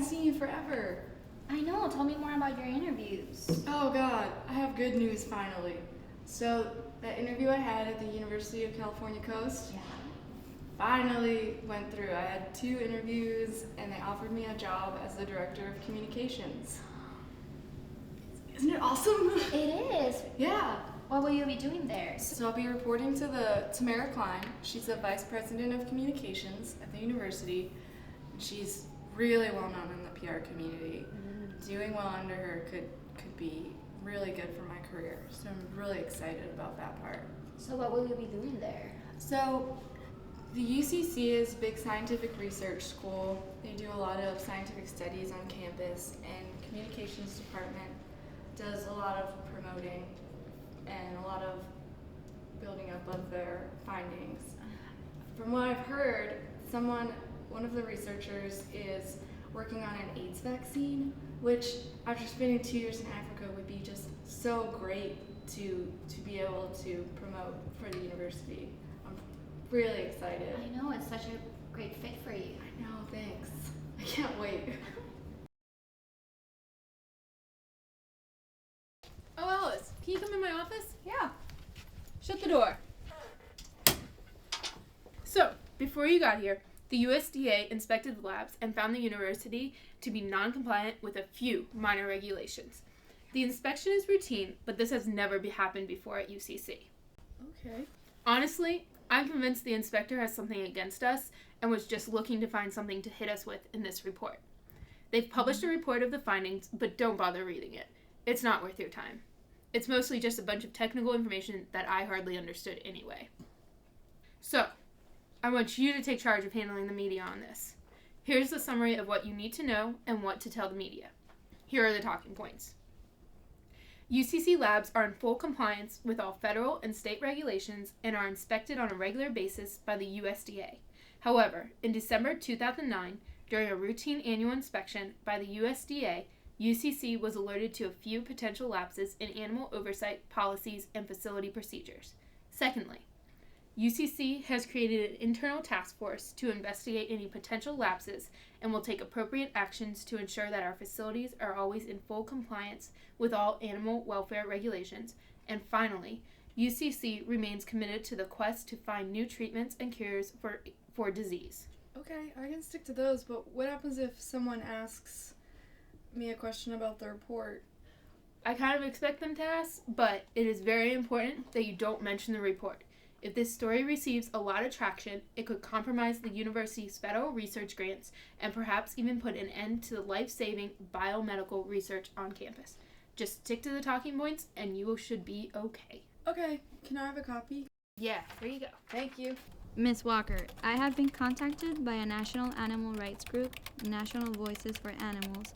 seen you forever. I know, tell me more about your interviews. Oh God, I have good news finally. So that interview I had at the University of California Coast Yeah. finally went through. I had 2 interviews and they offered me a job as the director of communications. Isn't it awesome? It is. Yeah. What will you be doing there? So I'll be reporting to the Tamara Klein. She's the vice president of communications at the university. She's really well known in the PR community. Doing well under her could be really good for my career. So I'm really excited about that part. So what will you be doing there? So the UCC is a big scientific research school. They do a lot of scientific studies on campus, and communications department does a lot of promoting and a lot of building up of their findings. From what I've heard, one of the researchers is working on an AIDS vaccine, which after spending 2 years in Africa would be just so great to be able to promote for the university. I'm really excited. I know, it's such a great fit for you. I know, thanks. I can't wait. Oh, Alice, can you come in my office? Yeah. Shut the door. So, before you got here, the USDA inspected the labs and found the university to be non-compliant with a few minor regulations. The inspection is routine, but this has never happened before at UCC. Okay. Honestly, I'm convinced the inspector has something against us and was just looking to find something to hit us with in this report. They've published a report of the findings, but don't bother reading it. It's not worth your time. It's mostly just a bunch of technical information that I hardly understood anyway. So, I want you to take charge of handling the media on this. Here's the summary of what you need to know and what to tell the media. Here are the talking points. UCC labs are in full compliance with all federal and state regulations and are inspected on a regular basis by the USDA. However, in December 2009, during a routine annual inspection by the USDA, UCC was alerted to a few potential lapses in animal oversight policies and facility procedures. Secondly, UCC has created an internal task force to investigate any potential lapses and will take appropriate actions to ensure that our facilities are always in full compliance with all animal welfare regulations. And finally, UCC remains committed to the quest to find new treatments and cures for disease. Okay, I can stick to those, but what happens if someone asks me a question about the report? I kind of expect them to ask, but it is very important that you don't mention the report. If this story receives a lot of traction, it could compromise the university's federal research grants and perhaps even put an end to the life-saving biomedical research on campus. Just stick to the talking points and you should be okay. Okay, can I have a copy? Yeah, here you go. Thank you. Ms. Walker, I have been contacted by a national animal rights group, National Voices for Animals,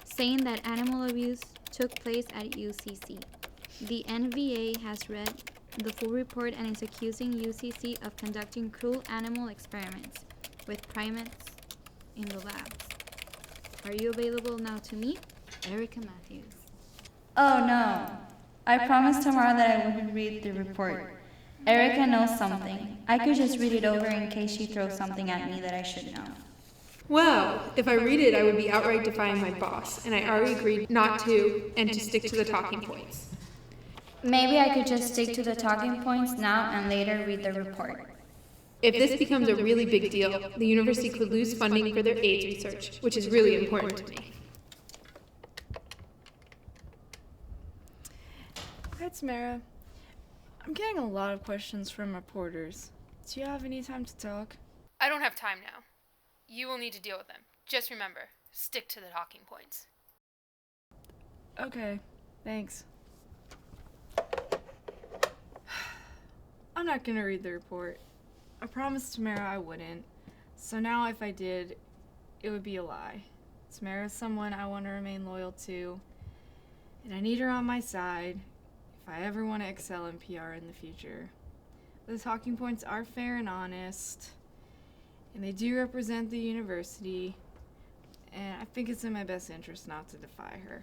saying that animal abuse took place at UCC. The NVA has read the full report and is accusing UCC of conducting cruel animal experiments with primates in the labs. Are you available now to meet? Erica Matthews. Oh no. I promised Tamara that I wouldn't read the report. Erica knows something. I could just read it over in case she throws something at me that I should know. Well, if I read it, I would be outright defying my boss, and I already agreed not to and to stick to the talking points. Maybe I could just stick to the talking points now and later read the report. If this becomes a really big deal, the university could lose funding for their AIDS research, which is really important to me. Hi, Tamara. I'm getting a lot of questions from reporters. Do you have any time to talk? I don't have time now. You will need to deal with them. Just remember, stick to the talking points. Okay, thanks. I'm not gonna read the report. I promised Tamara I wouldn't. So now if I did, it would be a lie. Tamara's someone I want to remain loyal to, and I need her on my side if I ever want to excel in PR in the future. The talking points are fair and honest, and they do represent the university, and I think it's in my best interest not to defy her.